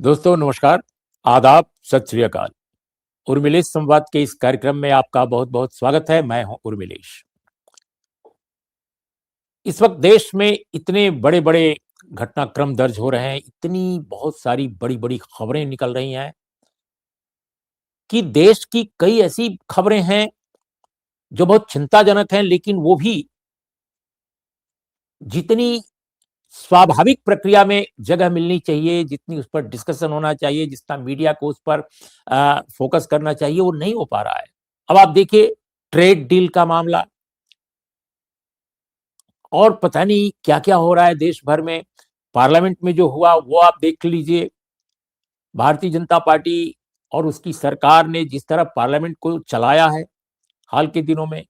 दोस्तों नमस्कार, आदाब, सत श्री अकाल। उर्मिलेश संवाद के इस कार्यक्रम में आपका बहुत-बहुत स्वागत है। मैं हूं उर्मिलेश। इस वक्त देश में इतने बड़े-बड़े घटनाक्रम दर्ज हो रहे हैं, इतनी बहुत सारी बड़ी-बड़ी खबरें निकल रही हैं कि देश की कई ऐसी खबरें हैं जो बहुत चिंताजनक हैं, लेकिन वो भी जितनी स्वाभाविक प्रक्रिया में जगह मिलनी चाहिए, जितनी उस पर डिस्कशन होना चाहिए, जितना मीडिया को उस पर फोकस करना चाहिए, वो नहीं हो पा रहा है। अब आप देखिए ट्रेड डील का मामला और पता नहीं क्या-क्या हो रहा है देश भर में। पार्लियामेंट में जो हुआ वो आप देख लीजिए। भारतीय जनता पार्टी और उसकी सरकार ने जिस तरह पार्लियामेंट को चलाया है हाल के दिनों में,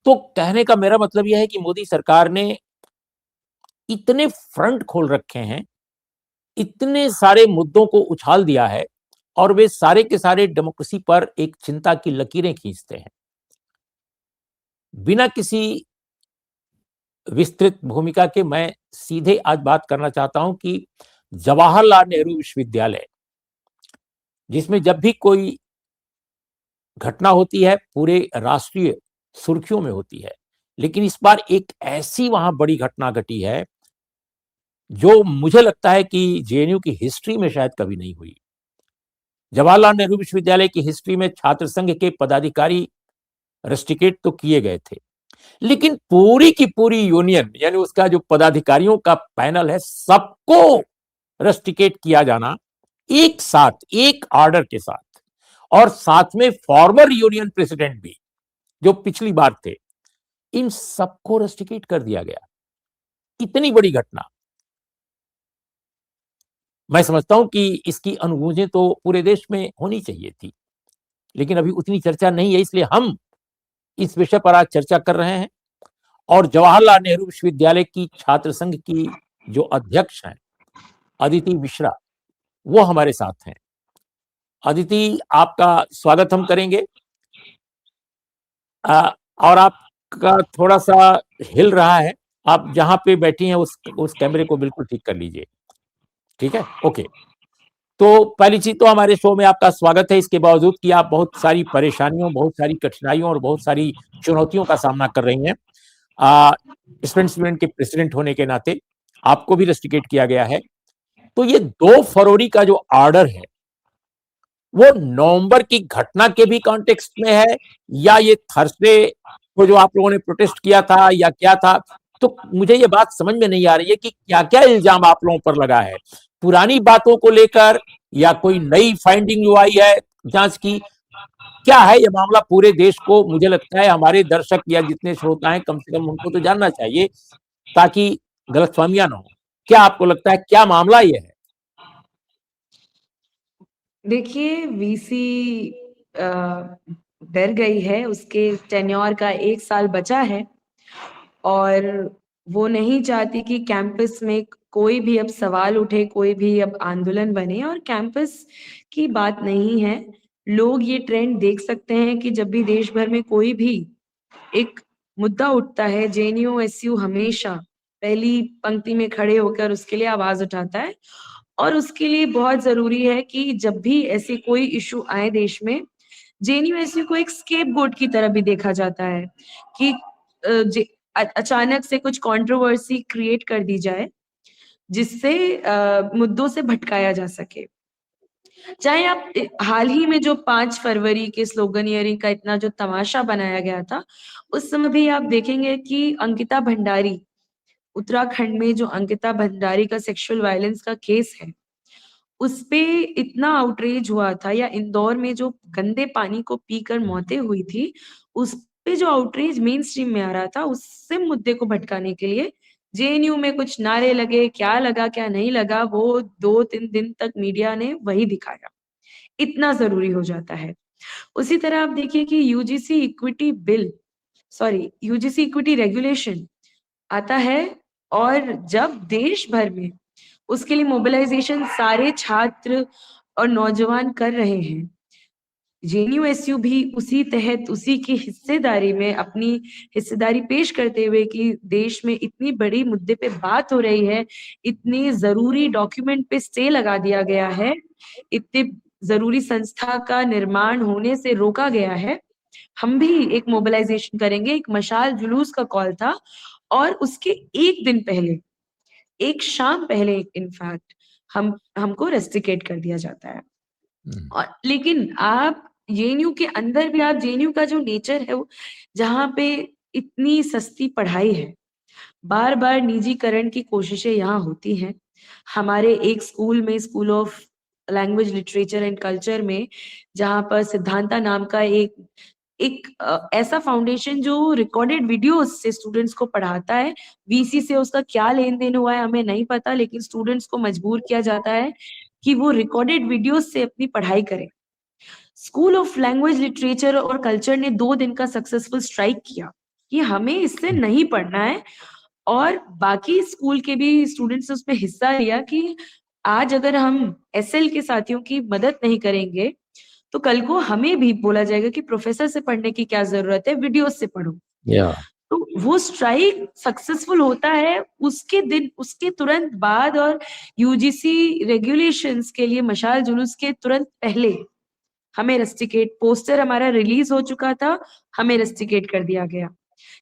तो कहने का मेरा मतलब यह है कि मोदी सरकार ने इतने फ्रंट खोल रखे हैं, इतने सारे मुद्दों को उछाल दिया है और वे सारे के सारे डेमोक्रेसी पर एक चिंता की लकीरें खींचते हैं। बिना किसी विस्तृत भूमिका के मैं सीधे आज बात करना चाहता हूं कि जवाहरलाल नेहरू विश्वविद्यालय, जिसमें जब भी कोई घटना होती है पूरे राष्ट्रीय सुर्खियों में होती है, लेकिन इस बार एक ऐसी वहां बड़ी घटना घटी है जो मुझे लगता है कि जेएनयू की हिस्ट्री में शायद कभी नहीं हुई। जवाहरलाल नेहरू विश्वविद्यालय की हिस्ट्री में छात्र संघ के पदाधिकारी रस्टिकेट तो किए गए थे, लेकिन पूरी की पूरी यूनियन यानी उसका जो पदाधिकारियों का पैनल है, सबको रस्टिकेट किया जाना एक साथ, एक ऑर्डर के साथ, और साथ में फॉर्मर यूनियन प्रेसिडेंट भी जो पिछली बार थे, इन सबको रस्टिकेट कर दिया गया। इतनी बड़ी घटना। मैं समझता हूं कि इसकी अनुगूंजें तो पूरे देश में होनी चाहिए थी, लेकिन अभी उतनी चर्चा नहीं है, इसलिए हम इस विषय पर आज चर्चा कर रहे हैं। और जवाहरलाल नेहरू विश्वविद्यालय की छात्र संघ की जो अध्यक्ष हैं अदिति मिश्रा, वो हमारे साथ हैं। अदिति, आपका स्वागत हम करेंगे। और आपका थोड़ा-सा हिल रहा है, आप जहाँ पे बैठी हैं उस कैमरे को बिल्कुल ठीक कर लीजिए। ठीक है? ओके। तो पहली चीज़ तो हमारे शो में आपका स्वागत है, इसके बावजूद कि आप बहुत सारी परेशानियों, बहुत सारी कठिनाइयों और बहुत सारी चुनौतियों का सामना कर रही हैं। स्टूडेंट्स यूनियन के प्रेसिडेंट होने के नाते आपको भी रस्टिकेट किया गया है। तो ये 2 फरवरी का जो ऑर्डर है, वो नवंबर की घटना के भी कॉन्टेक्स्ट में है या ये थर्सडे को जो आप लोगों ने प्रोटेस्ट किया था या क्या था? तो मुझे ये बात समझ में नहीं आ रही है कि क्या-क्या इल्जाम आप लोगों पर लगा है? पुरानी बातों को लेकर या कोई नई फाइंडिंग जो आई है जाँच की? क्या है ये मामला? पूरे देश को, मुझे लगता है हमारे दर्शक या जितने श्रोता हैं कम से कम उनको तो जानना चाहिए, ताकि गलतफ़हमियाँ ना हो। क्या आपको लगता है क्या मामला ये है? देखिए, वीसी डर गई है, उसके टेन्योर का 1 साल बचा है और वो नहीं चाहती कि कैंपस में कोई भी अब सवाल उठे, कोई भी अब आंदोलन बने और कैंपस की बात नहीं है। लोग ये ट्रेंड देख सकते हैं कि जब भी देश भर में कोई भी एक मुद्दा उठता है, जेएनयू, एसयू हमेशा पहली पंक्ति में खड़े होकर उसके लिए आवाज़ उठाता है और उसके लिए बहुत ज़रूरी है कि जब भी ऐसे कोई इश्यू आए देश में, जेएनयू एसयू को एक स्केपगोट की तरह भी देखा जाता है कि अचानक से कुछ कंट्रोवर्सी क्रिएट कर दी जाए, जिससे मुद्दों से भटकाया जा सके। चाहे आप हाल ही में जो 5 फरवरी के स्लोगनियरिंग का इतना जो तमाशा बनाया गया था, उस समय भी आप देखेंगे कि अंकिता भंडारी, उत्तराखंड में जो अंकिता भंडारी का सेक्सुअल वायलेंस का केस है, उसपे इतना आउटरीच हुआ था या इंदौर में जो गंदे पानी को पीकर मौतें हुई थी, उसपे जो आउटरीच मेन स्ट्रीम में आ रहा था, उससे मुद्दे को भटकाने के लिए जेएनयू में कुछ नारे लगे, क्या लगा, क्या नहीं लगा, वो 2-3 दिन तक मीडिया ने वही दिखाया। इतना ज़रूरी हो जाता है। उसी तरह आप देखिए कि यूजीसी इक्विटी रेगुलेशन आता है और जब देश भर में उसके लिए मोबिलाइज़ेशन सारे छात्र और नौजवान कर रहे हैं, जेएनयू भी उसी तहत उसी की हिस्सेदारी में अपनी हिस्सेदारी पेश करते हुए कि देश में इतनी बड़ी मुद्दे पे बात हो रही है, इतनी जरूरी डॉक्यूमेंट पे स्टे लगा दिया गया है, इतनी जरूरी संस्था का निर्माण होने से रोका गया है, हम भी एक मोबिलाइजेशन करेंगे। एक मशाल जुलूस का कॉल था और उसके एक दिन पहले, एक शाम पहले इनफैक्ट हमको रेस्ट्रिकेट कर दिया जाता है। और लेकिन आप जेएनयू के अंदर भी, आप जेएनयू का जो नेचर है वो, जहाँ पे इतनी सस्ती पढ़ाई है, बार बार निजीकरण की कोशिशें यहाँ होती हैं। हमारे एक स्कूल में, school of language literature and culture में, जहाँ पर सिद्धांता नाम का एक एक ऐसा फाउंडेशन जो रिकॉर्डेड वीडियोस से स्टूडेंट्स को पढ़ाता है, वीसी से उसका क्या लेन देन हुआ है हमें नहीं पता, लेकिन स्टूडेंट्स को मजबूर किया जाता है कि वो रिकॉर्डेड वीडियोस से अपनी पढ़ाई करें। स्कूल ऑफ लैंग्वेज लिटरेचर और कल्चर ने 2 दिन का सक्सेसफुल स्ट्राइक किया कि हमें इससे नहीं पढ़ना है, और बाकी स्कूल के भी स्टूडेंट्स ने उसमें हिस्सा लिया कि आज अगर हम एसएल के साथियों की मदद नहीं करेंगे तो कल को हमें भी बोला जाएगा कि प्रोफेसर से पढ़ने की क्या जरूरत है, वीडियो से पढ़ो। तो वो स्ट्राइक सक्सेसफुल होता है, उसके दिन, उसके तुरंत बाद और यूजीसी रेगुलेशंस के लिए मशाल जुलूस के तुरंत पहले हमें रेस्ट्रिकेट, पोस्टर हमारा रिलीज हो चुका था, हमें रेस्ट्रिकेट कर दिया गया।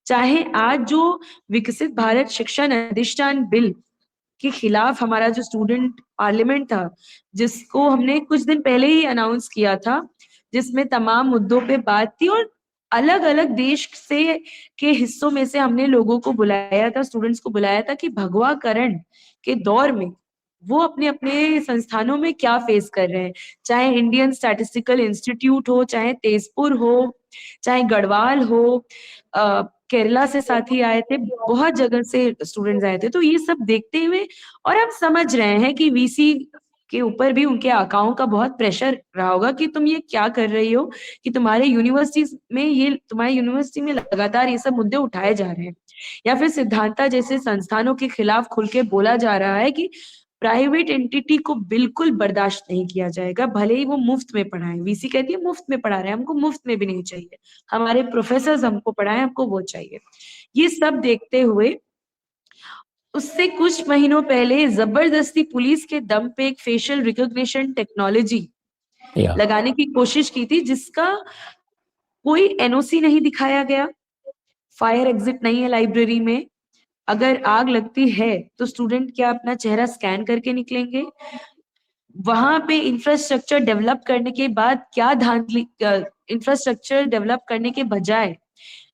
चाहे आज जो विकसित भारत शिक्षण अधिष्ठान बिल के खिलाफ हमारा जो स्टूडेंट पार्लियामेंट था, जिसको हमने कुछ दिन पहले ही अनाउंस किया था, जिसमें तमाम मुद्दों पे बात थी और अलग अलग देश से के हिस्सों में से हमने लोगों को बुलाया था, स्टूडेंट्स को बुलाया था कि भगवाकरण के दौर में वो अपने अपने संस्थानों में क्या फेस कर रहे हैं। चाहे इंडियन स्टैटिस्टिकल इंस्टीट्यूट हो, चाहे तेजपुर हो, चाहे गढ़वाल हो, केरला से साथी आए थे, बहुत जगह से स्टूडेंट्स आए थे। तो ये सब देखते हुए, और आप समझ रहे हैं कि वीसी के ऊपर भी उनके आकाओं का बहुत प्रेशर रहा होगा कि तुम ये क्या कर रही हो, कि तुम्हारे यूनिवर्सिटी में लगातार ये सब मुद्दे उठाए जा रहे हैं, या फिर सिद्धांता जैसे संस्थानों के खिलाफ खुल के बोला जा रहा है कि प्राइवेट एंटिटी को बिल्कुल बर्दाश्त नहीं किया जाएगा, भले ही वो मुफ्त में पढ़ाएं। वीसी कहती है मुफ्त में पढ़ा रहे हैं, हमको मुफ्त में भी नहीं चाहिए, हमारे प्रोफेसर हमको पढ़ाएं, हमको वो चाहिए। ये सब देखते हुए उससे कुछ महीनों पहले जबरदस्ती पुलिस के दम पे एक फेशियल रिकॉग्निशन टेक्नोलॉजी लगाने की कोशिश की थी, जिसका कोई एनओसी नहीं दिखाया गया, फायर एग्जिट नहीं है लाइब्रेरी में, अगर आग लगती है तो स्टूडेंट क्या अपना चेहरा स्कैन करके निकलेंगे? वहां पे इंफ्रास्ट्रक्चर डेवलप करने के बाद क्या धांधली, इंफ्रास्ट्रक्चर डेवलप करने के बजाय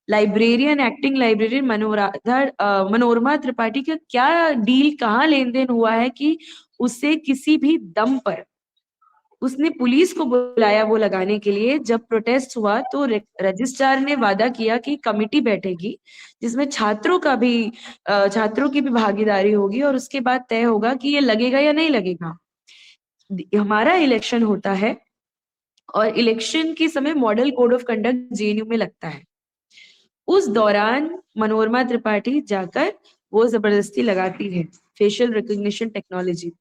librarian, acting librarian Manorama Tripathi का क्या डील, कहाँ लेन देन हुआ है कि उसे किसी भी दम पर उसने पुलिस को बुलाया वो लगाने के लिए। जब प्रोटेस्ट हुआ तो रजिस्ट्रार ने वादा किया कि कमिटी बैठेगी जिसमें छात्रों की भी भागीदारी होगी और उसके बाद तय होगा कि ये लगेगा या नहीं लगेगा। हमारा इलेक्शन होता है और इलेक्शन के समय model code of conduct JNU में लगता है। उस दौरान मनोरमा त्रिपाठी जाकर वो जबरदस्ती लगाती है फेशियल रिकॉग्निशन टेक्नोलॉजी।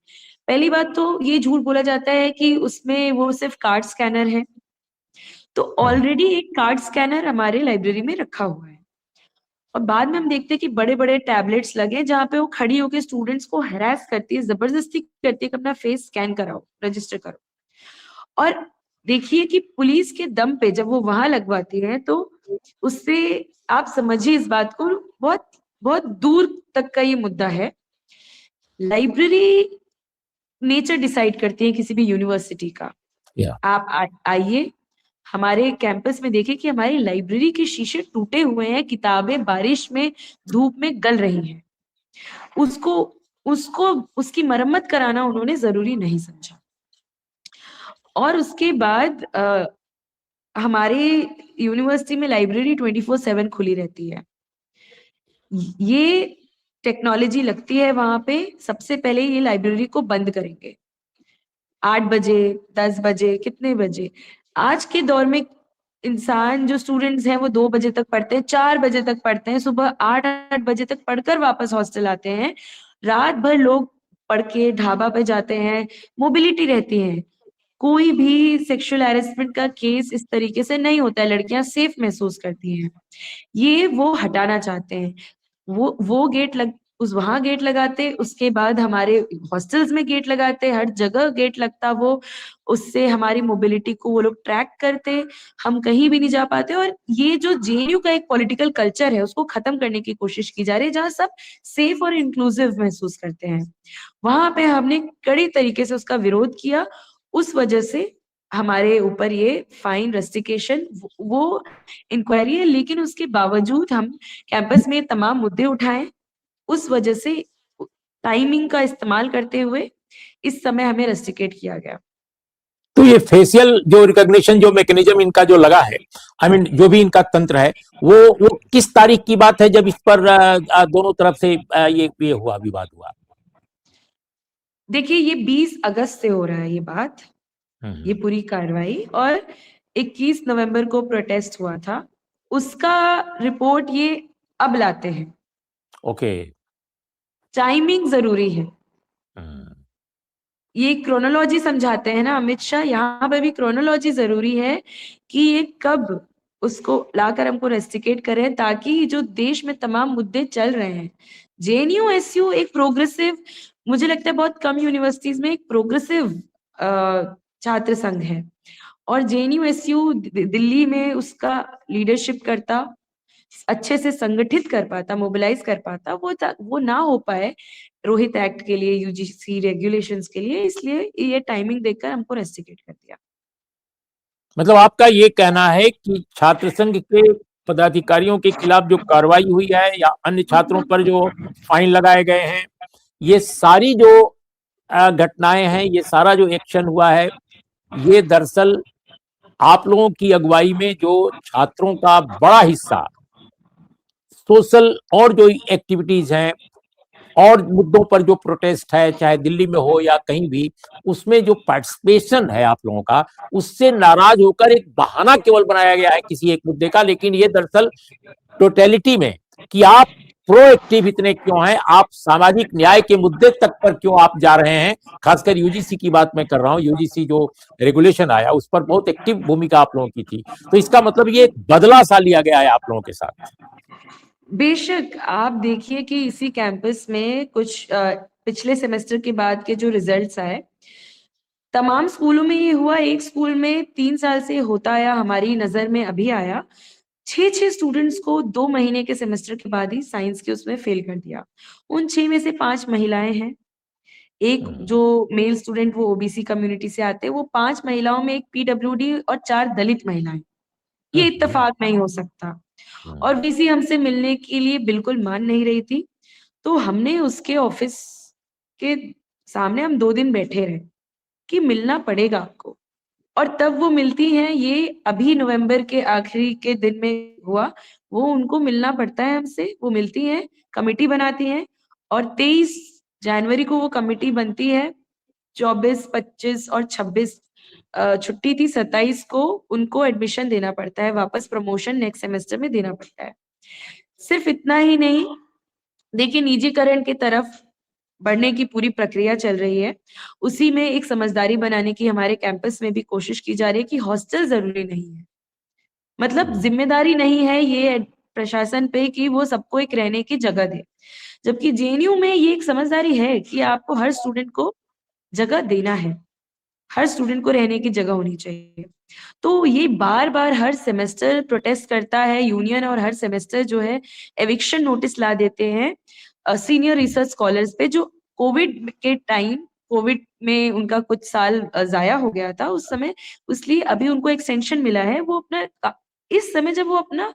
पहली बात तो ये झूठ बोला जाता है कि उसमें वो सिर्फ कार्ड स्कैनर है, तो ऑलरेडी एक कार्ड स्कैनर हमारे लाइब्रेरी में रखा हुआ है और बाद में हम देखते हैं कि बड़े बड़े टैबलेट्स लगे जहाँ पे वो खड़ी होकर स्टूडेंट्स को हैरास करती है, जबरदस्ती करती है कि अपना फेस स्कैन कराओ, रजिस्टर करो। और देखिए कि पुलिस के दम पे जब वो वहां लगवाती है तो उससे आप समझिए इस बात को, बहुत बहुत दूर तक का ये मुद्दा है। लाइब्रेरी नेचर डिसाइड करती है किसी भी यूनिवर्सिटी का। आप आइए हमारे कैंपस में देखिए कि हमारी लाइब्रेरी के शीशे टूटे हुए हैं, किताबें बारिश में धूप में गल रही हैं। उसको उसको उसकी मरम्मत कराना उन्होंने जरूरी नहीं समझा। और उसके बाद हमारे यूनिवर्सिटी में लाइब्रेरी 24/7 खुली रहती है। ये टेक्नोलॉजी लगती है वहां पे, सबसे पहले ये लाइब्रेरी को बंद करेंगे 8 बजे, 10 बजे, कितने बजे। आज के दौर में इंसान, जो स्टूडेंट्स हैं वो 2 बजे तक पढ़ते हैं, 4 बजे तक पढ़ते हैं, सुबह 8 बजे तक पढ़कर वापस हॉस्टल आते हैं। रात भर लोग पढ़ के ढाबा पे जाते हैं, मोबिलिटी रहती है। कोई भी सेक्सुअल हैरेसमेंट का केस इस तरीके से नहीं होता है, लड़कियां सेफ महसूस करती हैं। ये वो हटाना चाहते हैं। वो गेट लग उस वहां गेट लगाते, उसके बाद हमारे हॉस्टल्स में गेट लगाते, हर जगह गेट लगता वो। उससे हमारी मोबिलिटी को वो लोग ट्रैक करते, हम कहीं भी नहीं जा पाते। और ये जो जेएनयू का एक पॉलिटिकल कल्चर है उसको खत्म करने की कोशिश की जा रही है, जहां सब सेफ और इंक्लूसिव महसूस करते हैं। वहां पे हमने कड़ी तरीके से उसका विरोध किया। उस वजह से हमारे ऊपर ये फाइन रस्टिकेशन वो इंक्वायरी है, लेकिन उसके बावजूद हम कैंपस में तमाम मुद्दे उठाए। उस वजह से टाइमिंग का इस्तेमाल करते हुए इस समय हमें रस्टिकेट किया गया। तो ये फेशियल जो रिकॉग्निशन जो मैकेनिज्म इनका जो लगा है, आई मीन जो भी इनका तंत्र है, वो किस तारीख की बात है जब इस पर दोनों तरफ से ये हुआ, विवाद हुआ? देखिए, ये 20 अगस्त से हो रहा है ये बात, ये पूरी कार्रवाई। और 21 नवंबर को प्रोटेस्ट हुआ था, उसका रिपोर्ट ये अब लाते हैं। ओके। टाइमिंग जरूरी है, ये क्रोनोलॉजी समझाते हैं ना अमित शाह, यहाँ पे भी क्रोनोलॉजी जरूरी है कि ये कब उसको लाकर हमको रेस्टिकेट करें, ताकि जो देश में तमाम मुद्दे चल रहे हैं। जेएनयू एसयू एक प्रोग्रेसिव, मुझे लगता है बहुत कम यूनिवर्सिटीज में एक प्रोग्रेसिव छात्र संघ है। और जेएनयू एसयू दिल्ली में उसका लीडरशिप करता, अच्छे से संगठित कर पाता, मोबिलाइज कर पाता, वो ना हो पाए रोहित एक्ट के लिए, यूजीसी रेगुलेशंस के लिए, इसलिए ये टाइमिंग देखकर हमको रेस्टिकेट कर दिया। मतलब आपका ये कहना है कि छात्र संघ के पदाधिकारियों के खिलाफ जो कार्रवाई हुई है या अन्य छात्रों पर जो फाइन लगाए गए हैं, ये सारी जो घटनाएं हैं, ये सारा जो एक्शन हुआ है, ये दरअसल आप लोगों की अगुवाई में जो छात्रों का बड़ा हिस्सा सोशल और जो एक्टिविटीज हैं और मुद्दों पर जो प्रोटेस्ट है, चाहे दिल्ली में हो या कहीं भी, उसमें जो पार्टिसिपेशन है आप लोगों का, उससे नाराज होकर एक बहाना केवल बनाया गया है किसी एक मुद्दे का, लेकिन ये दरअसल टोटलिटी में कि आप प्रोएक्टिव इतने क्यों हैं, आप सामाजिक न्याय के मुद्दे तक पर क्यों आप जा रहे हैं। खासकर यूजीसी की बात मैं कर रहा हूं, यूजीसी जो रेगुलेशन आया उस पर बहुत एक्टिव भूमिका आप लोगों की थी। तो इसका मतलब ये एक बदला सा लिया गया है आप लोगों के साथ। बेशक आप देखिए कि इसी कैंपस में कुछ पिछले सेमेस्टर के बाद के जो रिजल्ट्स आए, तमाम स्कूलों में ये हुआ। एक स्कूल में 3 साल से होता आया, हमारी नजर में अभी आया, 6 स्टूडेंट्स को 2 महीने के सेमेस्टर के बाद ही साइंस के उसमें फेल कर दिया। उन 6 में से 5 महिलाएं हैं। एक जो मेल स्टूडेंट वो ओबीसी कम्युनिटी से आते हैं, वो 5 महिलाओं में एक पीडब्ल्यूडी और 4 दलित महिलाएं। ये इत्तेफाक नहीं हो सकता। और वीसी हमसे मिलने के लिए बिल्कुल मान नहीं रही थी। तो हमने उसके ऑफिस के सामने हम 2 दिन बैठे रहे कि मिलना पड़ेगा आपको। और तब वो मिलती हैं, ये अभी नवंबर के आखिरी के दिन में हुआ। वो उनको मिलना पड़ता है हमसे, वो मिलती हैं, कमिटी बनाती हैं, और 23 जनवरी को वो कमिटी बनती है। 24, 25 और 26 छुट्टी थी, 27 को उनको एडमिशन देना पड़ता है, वापस प्रमोशन नेक्स्ट सेमेस्टर में देना पड़ता है। सिर्फ इतना ही नहीं, देखिए निजीकरण की तरफ बढ़ने की पूरी प्रक्रिया चल रही है। उसी में एक समझदारी बनाने की हमारे कैंपस में भी कोशिश की जा रही है कि हॉस्टल जरूरी नहीं है। मतलब जिम्मेदारी नहीं है ये प्रशासन पे कि वो सबको एक रहने की जगह दे, जबकि जेएनयू में ये एक समझदारी है कि आपको हर स्टूडेंट को जगह देना है, हर स्टूडेंट को रहने की जगह होनी चाहिए। तो ये बार-बार हर सेमेस्टर प्रोटेस्ट करता है यूनियन, और हर सेमेस्टर जो है एविक्शन नोटिस ला देते हैं सीनियर रिसर्च स्कॉलर्स पे, जो कोविड के टाइम, कोविड में उनका कुछ साल ज़ाया हो गया था उस समय, इसलिए अभी उनको एक्सटेंशन मिला है। वो अपना इस समय जब वो अपना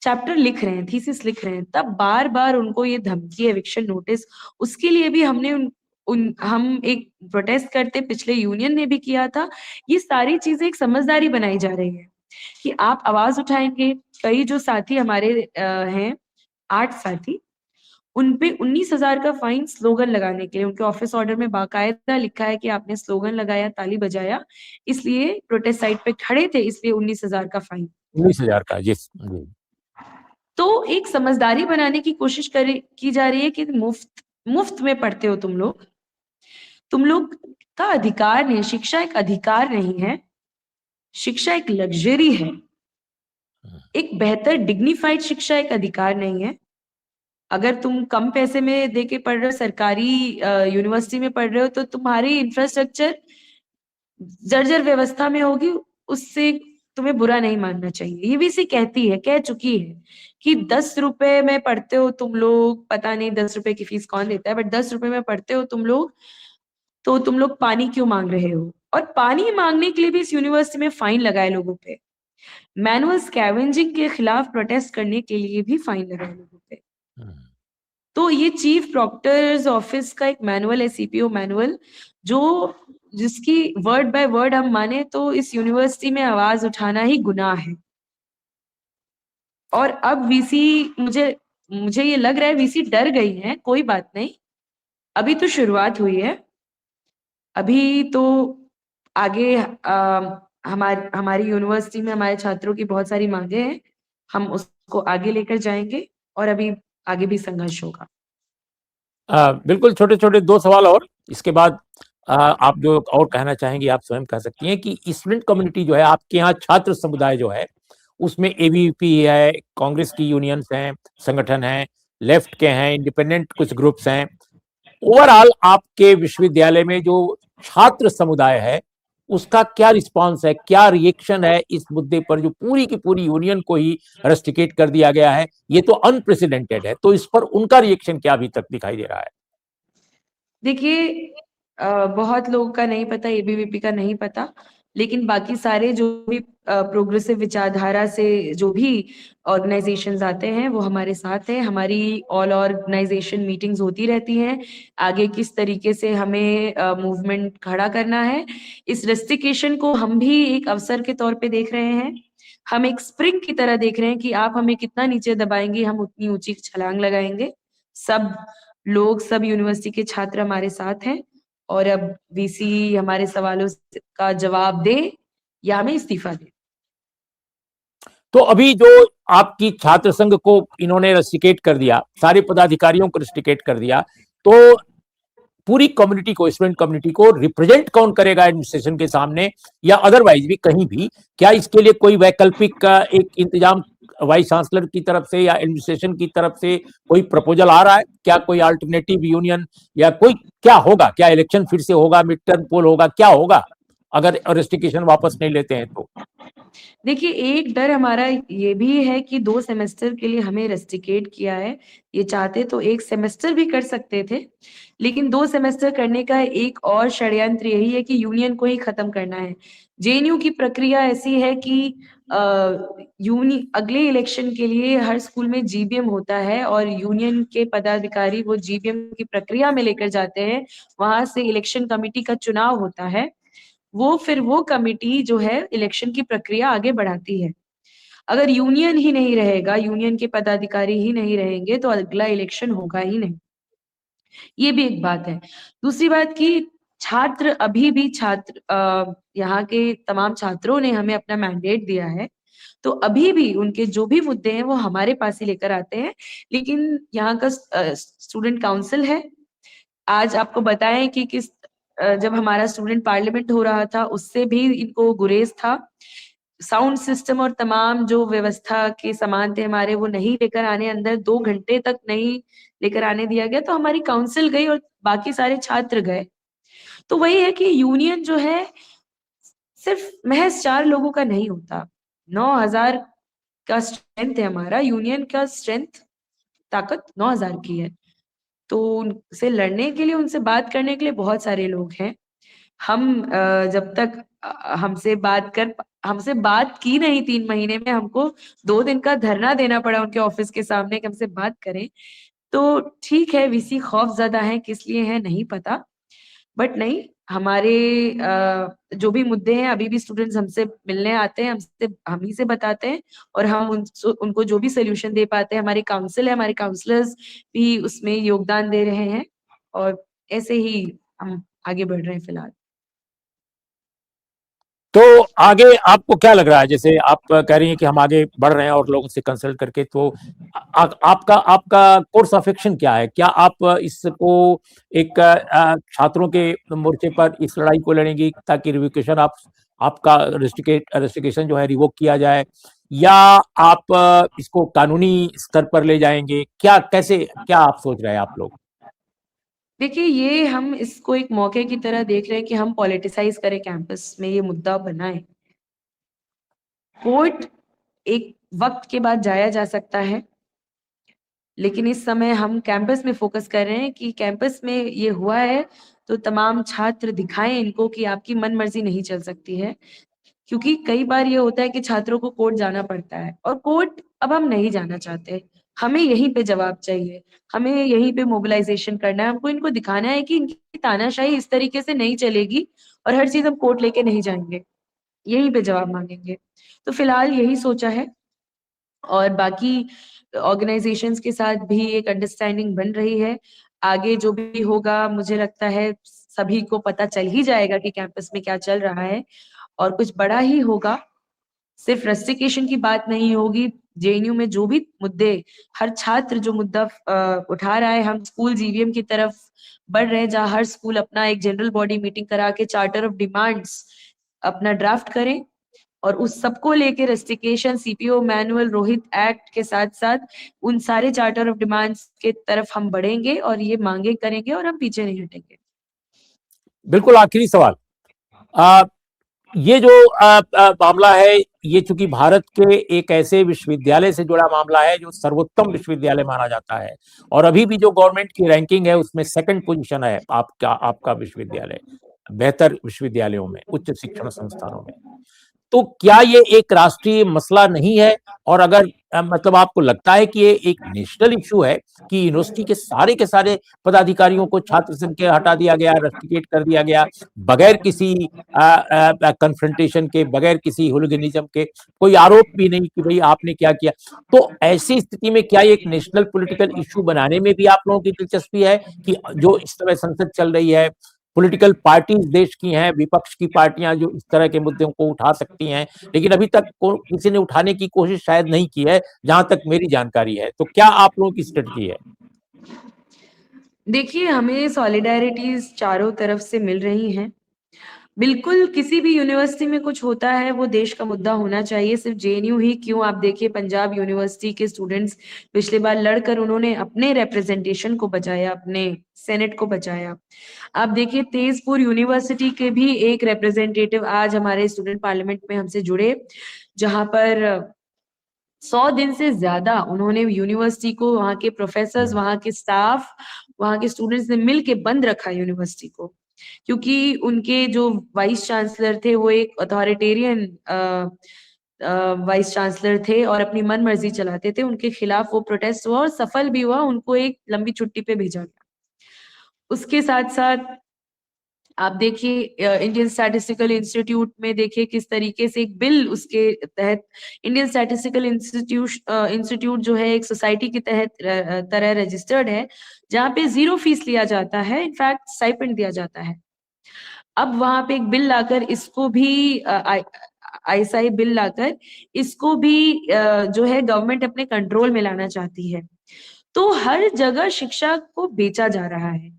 चैप्टर लिख रहे हैं, थीसिस लिख रहे हैं, तब बार-बार उनको ये धमकी, एविक्शन नोटिस, उसके लिए भी हमने हम एक प्रोटेस्ट करते पिछले यूनियन ने भी किया था। ये सारी चीज़ें एक समझदारी बनाई जा रही है कि आप आवाज़ उठाएँगे। कई जो साथी हमारे हैं, 8 साथी, उन पे 19,000 का फाइन स्लोगन लगाने के लिए, उनके ऑफिस ऑर्डर में बाकायदा लिखा है कि आपने स्लोगन लगाया, ताली बजाया, इसलिए प्रोटेस्ट साइट पे खड़े थे, इसलिए 19,000 का फाइन। 19,000 का, जी जी। तो एक समझदारी बनाने की कोशिश की जा रही है कि मुफ्त में पढ़ते हो तुम लोग, तुम लोग का अधिकार नहीं, शिक्षा एक अधिकार नहीं है, शिक्षा एक लग्जरी है। एक बेहतर डिग्निफाइड शिक्षा एक अधिकार नहीं है। अगर तुम कम पैसे में दे के पढ़ रहे हो, सरकारी यूनिवर्सिटी में पढ़ रहे हो, तो तुम्हारी इंफ्रास्ट्रक्चर जर्जर व्यवस्था में होगी, उससे तुम्हें बुरा नहीं मानना चाहिए। ये वीसी कहती है, कह चुकी है कि 10 रुपए में पढ़ते हो तुम लोग, पता नहीं 10 रुपए की फीस कौन देता है, बट 10 रुपए में पढ़ते हो तुम लोग, तो तुम लोग पानी क्यों मांग रहे हो? और पानी मांगने के लिए भी इस यूनिवर्सिटी में फाइन लगाए लोगों पे, मैनुअल स्कैवेंजिंग के खिलाफ प्रोटेस्ट करने के लिए भी फाइन लगाए लोगों पे। तो ये चीफ प्रॉक्टर्स ऑफिस का एक मैनुअल है, सीपीओ मैनुअल, जो जिसकी वर्ड बाय वर्ड हम माने तो इस यूनिवर्सिटी में आवाज उठाना ही गुनाह है। और अब वीसी, मुझे ये लग रहा है वीसी डर गई है। कोई बात नहीं, अभी तो शुरुआत हुई है। अभी तो आगे हमारी यूनिवर्सिटी में हमारे छात्रों की बहुत सारी मांगे हैं, हम उसको आगे लेकर जाएंगे और अभी आगे भी संघर्ष होगा। बिल्कुल, छोटे-छोटे 2 सवाल और, इसके बाद आप जो और कहना चाहेंगी आप स्वयं कह सकती हैं कि स्टूडेंट कम्युनिटी जो है, आपके यहाँ छात्र समुदाय जो है, उसमें एबीवीपी है, कांग्रेस की यूनियंस हैं, संगठन हैं, लेफ्ट के हैं, इंडिपेंडेंट कुछ ग्रुप्स हैं। ओवरऑल आपके विश्वविद्यालय में जो छात्र समुदाय है, उसका क्या रिस्पॉन्स है, क्या रिएक्शन है इस मुद्दे पर जो पूरी की पूरी यूनियन को ही रस्टिकेट कर दिया गया है? ये तो अनप्रेसिडेंटेड है, तो इस पर उनका रिएक्शन क्या अभी तक दिखाई दे रहा है? देखिए, बहुत लोगों का नहीं पता, एबीवीपी का नहीं पता, लेकिन बाकी सारे जो भी प्रोग्रेसिव विचारधारा से जो भी ऑर्गेनाइजेशंस आते हैं वो हमारे साथ हैं। हमारी ऑल ऑर्गेनाइजेशन मीटिंग्स होती रहती हैं, आगे किस तरीके से हमें मूवमेंट खड़ा करना है। इस रेस्ट्रिक्शन को हम भी एक अवसर के तौर पे देख रहे हैं, हम एक स्प्रिंग की तरह देख रहे हैं कि आप हमें कितना नीचे दबाएंगे, हम उतनी ऊंची छलांग लगाएंगे। सब लोग, सब यूनिवर्सिटी के छात्र हमारे साथ हैं, और अब वीसी हमारे सवालों का जवाब दे या हमें इस्तीफा दे। तो अभी जो आपकी छात्र संघ को इन्होंने रस्टिकेट कर दिया, सारे पदाधिकारियों को रस्टिकेट कर दिया, तो पूरी कम्युनिटी को, स्टूडेंट कम्युनिटी को रिप्रेजेंट कौन करेगा एडमिनिस्ट्रेशन के सामने या अदरवाइज भी कहीं भी? क्या इसके लिए कोई वैकल्पिक एक इंतजाम वाइस चांसलर की तरफ से या एडमिनिस्ट्रेशन की तरफ से कोई प्रपोजल आ रहा है? क्या कोई अल्टरनेटिव यूनियन या कोई क्या होगा? क्या इलेक्शन फिर से होगा, मिड टर्म पोल होगा, क्या होगा अगर रेस्ट्रिक्शन वापस नहीं लेते हैं तो? देखिए, एक डर हमारा ये भी है कि 2 सेमेस्टर के लिए हमें रेस्ट्रिकेट किया है। ये चाहते तो 1 सेमेस्टर भी कर सकते थे, लेकिन 2 सेमेस्टर करने का एक और षड्यंत्र यही है कि यूनियन को ही खत्म करना है। जेएनयू की प्रक्रिया ऐसी है कि अगले इलेक्शन के लिए हर स्कूल में जीबीएम होता है और यूनियन के पदाधिकारी वो जीबीएम की प्रक्रिया में लेकर जाते हैं। वहां से इलेक्शन कमिटी का चुनाव होता है, फिर वो कमिटी जो है इलेक्शन की प्रक्रिया आगे बढ़ाती है। अगर यूनियन ही नहीं रहेगा, यूनियन के पदाधिकारी ही नहीं रहेंगे, तो अगला इलेक्शन होगा ही नहीं। ये भी एक बात है। दूसरी बात कि छात्र अभी भी यहाँ के तमाम छात्रों ने हमें अपना मैंडेट दिया है, तो अभी भी उनके जो भी मुद्दे हैं वो हमारे पास ही लेकर आते हैं। लेकिन यहाँ का स्टूडेंट काउंसिल है, आज आपको बताएं कि जब हमारा स्टूडेंट पार्लियामेंट हो रहा था उससे भी इनको गुरेज था। साउंड सिस्टम और तमाम जो व्यवस्था के सामान थे हमारे, वो नहीं लेकर आने, अंदर 2 घंटे तक नहीं लेकर आने दिया गया, तो हमारी काउंसिल गई और बाकी सारे छात्र गए। तो वही है कि यूनियन जो है सिर्फ महज 4 लोगों का नहीं होता, 9,000 का स्ट्रेंथ है हमारा। यूनियन का स्ट्रेंथ, ताकत 9,000 की है। तो उनसे लड़ने के लिए, उनसे बात करने के लिए बहुत सारे लोग हैं। हम जब तक हमसे बात की नहीं 3 महीने में, हमको 2 दिन का धरना देना पड़ा उनके ऑफिस के सामने कि हमसे बात करें। तो ठीक है, वीसी खौफज़दा है, किस लिए है नहीं पता, बट नहीं, हमारे जो भी मुद्दे हैं अभी भी स्टूडेंट्स हमसे मिलने आते हैं, हम ही से बताते हैं, और हम उनको जो भी सोल्यूशन दे पाते हैं, हमारी काउंसिल है, हमारे काउंसलर्स भी उसमें योगदान दे रहे हैं, और ऐसे ही हम आगे बढ़ रहे हैं फिलहाल। तो आगे आपको क्या लग रहा है, जैसे आप कह रही हैं कि हम आगे बढ़ रहे हैं और लोगों से कंसल्ट करके, तो आपका आपका कोर्स ऑफ एक्शन क्या है? क्या आप इसको एक छात्रों के मोर्चे पर इस लड़ाई को लड़ेंगी ताकि रिवोकेशन आपका रेस्ट्रिक्शन जो है रिवोक किया जाए, या आप इसको कानूनी स्तर पर ले जाएंगे? क्या आप सोच रहे हैं आप लोग? देखिए, ये हम इसको एक मौके की तरह देख रहे हैं कि हम पॉलिटिसाइज करें कैंपस में, ये मुद्दा बनाएं। कोर्ट एक वक्त के बाद जाया जा सकता है, लेकिन इस समय हम कैंपस में फोकस कर रहे हैं कि कैंपस में ये हुआ है तो तमाम छात्र दिखाएं इनको कि आपकी मन मर्जी नहीं चल सकती है। क्योंकि कई बार ये होता है कि छात्रों को कोर्ट जाना पड़ता है और कोर्ट अब हम नहीं जाना चाहते। हमें यहीं पे जवाब चाहिए, हमें यहीं पे मोबिलाइजेशन करना है, हमको इनको दिखाना है कि इनकी तानाशाही इस तरीके से नहीं चलेगी और हर चीज हम कोर्ट लेके नहीं जाएंगे, यहीं पे जवाब मांगेंगे। तो फिलहाल यही सोचा है और बाकी ऑर्गेनाइजेशंस के साथ भी एक अंडरस्टैंडिंग बन रही है। आगे जो भी होगा मुझे लगता है सभी को पता चल ही जाएगा कि कैंपस में क्या चल रहा है और कुछ बड़ा ही होगा। सिर्फ रस्टिकेशन की बात नहीं होगी, जेएनयू में जो भी मुद्दे, हर छात्र जो मुद्दा उठा रहा है, हम स्कूल जीवीएम की तरफ बढ़ रहे हैं जहां हर स्कूल अपना एक जनरल बॉडी मीटिंग करा के चार्टर ऑफ डिमांड्स अपना ड्राफ्ट करें और उस सबको लेके rustication, CPO manual, Rohit act के साथ साथ उन सारे चार्टर ऑफ डिमांड्स के तरफ हम बढ़ेंगे और ये मांगे करेंगे और हम पीछे नहीं हटेंगे। बिल्कुल आखिरी सवाल, ये जो मामला है, ये चूंकि भारत के एक ऐसे विश्वविद्यालय से जुड़ा मामला है जो सर्वोत्तम विश्वविद्यालय माना जाता है, और अभी भी जो गवर्नमेंट की रैंकिंग है उसमें सेकंड पोजीशन है आपका विश्वविद्यालय बेहतर विश्वविद्यालयों में, उच्च शिक्षण संस्थानों में। तो क्या ये एक राष्ट्रीय मसला नहीं है? और अगर मतलब आपको लगता है कि ये एक नेशनल इश्यू है कि यूनिवर्सिटी के सारे पदाधिकारियों को छात्र संघ के हटा दिया गया, रस्टिकेट कर दिया गया, बगैर किसी कन्फ्रंटेशन के, बगैर किसी हुलिगनिज्म के, कोई आरोप भी नहीं कि भाई आपने क्या किया। तो ऐसी स्थिति में क्या एक नेशनल पॉलिटिकल इश्यू बनाने में भी आप लोगों की दिलचस्पी है कि जो इस समय संसद चल रही है, पॉलिटिकल पार्टीज देश की हैं, विपक्ष की पार्टियां जो इस तरह के मुद्दों को उठा सकती हैं, लेकिन अभी तक किसी ने उठाने की कोशिश शायद नहीं की है, जहां तक मेरी जानकारी है। तो क्या आप लोगों की स्ट्रेटजी है? देखिए, हमें सॉलिडेरिटीज चारों तरफ से मिल रही हैं। बिल्कुल, किसी भी यूनिवर्सिटी में कुछ होता है वो देश का मुद्दा होना चाहिए। सिर्फ जेएनयू ही क्यों, आप देखिए पंजाब यूनिवर्सिटी के स्टूडेंट्स पिछली बार लड़कर उन्होंने अपने रिप्रेजेंटेशन को बचाया, अपने सेनेट को बचाया। आप देखिए तेजपुर यूनिवर्सिटी के भी एक रिप्रेजेंटेटिव आज हमारे स्टूडेंट पार्लियामेंट में हमसे जुड़े, जहां पर 100 दिन से ज्यादा उन्होंने यूनिवर्सिटी को, वहाँ के प्रोफेसर्स, वहाँ के स्टाफ, वहाँ के स्टूडेंट्स ने मिल के बंद रखा यूनिवर्सिटी को, क्योंकि उनके जो वाइस चांसलर थे वो एक अथॉरिटेरियन वाइस चांसलर थे और अपनी मन मर्जी चलाते थे। उनके खिलाफ वो प्रोटेस्ट हुआ और सफल भी हुआ, उनको एक लंबी छुट्टी पे भेजा गया। उसके साथ साथ आप देखिए इंडियन स्टैटिस्टिकल इंस्टीट्यूट में देखिए किस तरीके से एक बिल उसके तहत, इंडियन स्टैटिस्टिकल इंस्टीट्यूट जो है एक सोसाइटी के तहत तरह रजिस्टर्ड है, जहाँ पे 0 फीस लिया जाता है, इनफैक्ट स्टाइपेंड दिया जाता है। अब वहां पे एक बिल लाकर इसको भी आईएसआई बिल लाकर इसको भी जो है गवर्नमेंट अपने कंट्रोल में लाना चाहती है। तो हर जगह शिक्षा को बेचा जा रहा है।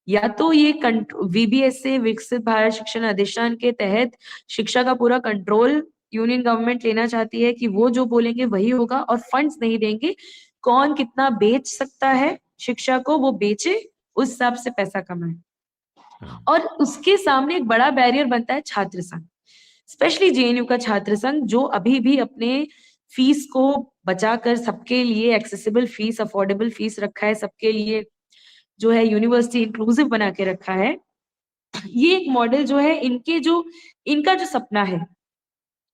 या तो ये वीबीएस से, विकसित भारत शिक्षण अधिष्ठान के तहत शिक्षा का पूरा कंट्रोल यूनियन गवर्नमेंट लेना चाहती है कि वो जो बोलेंगे वही होगा और फंड्स नहीं देंगे, कौन कितना बेच सकता है शिक्षा को वो बेचे, उस हिसाब से पैसा कमाए। और उसके सामने एक बड़ा बैरियर बनता है छात्र संघ, स्पेशली जेएनयू का छात्र संघ, जो अभी भी अपने फीस को बचाकर सबके लिए एक्सेसिबल फीस, अफोर्डेबल फीस रखा है, सबके लिए जो है यूनिवर्सिटी इंक्लूसिव बना के रखा है। ये एक मॉडल जो है इनका जो सपना है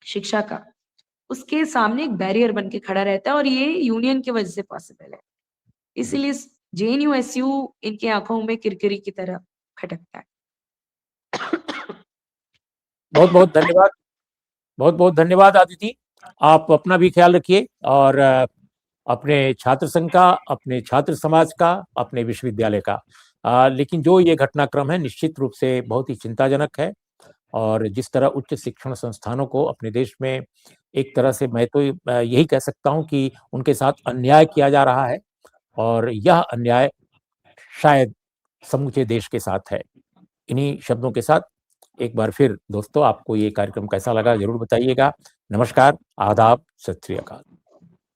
शिक्षा का, उसके सामने एक बैरियर बन के खड़ा रहता है और ये यूनियन की वजह से पॉसिबल है। इसीलिए जेएनयू एसयू इनके आंखों में किरकिरी की तरह खटकता है। बहुत बहुत धन्यवाद, बहुत बहुत धन्यवाद आदिति। आप अपना भी ख्याल रखिए और अपने छात्र संघ का, अपने छात्र समाज का, अपने विश्वविद्यालय का। लेकिन जो ये घटनाक्रम है निश्चित रूप से बहुत ही चिंताजनक है। और जिस तरह उच्च शिक्षण संस्थानों को अपने देश में एक तरह से मैं तो यही कह सकता हूँ कि उनके साथ अन्याय किया जा रहा है और यह अन्याय शायद समूचे देश के साथ है। इन्हीं शब्दों के साथ एक बार फिर दोस्तों आपको ये कार्यक्रम कैसा लगा ज़रूर बताइएगा। नमस्कार, आदाब, सत श्री अकाल।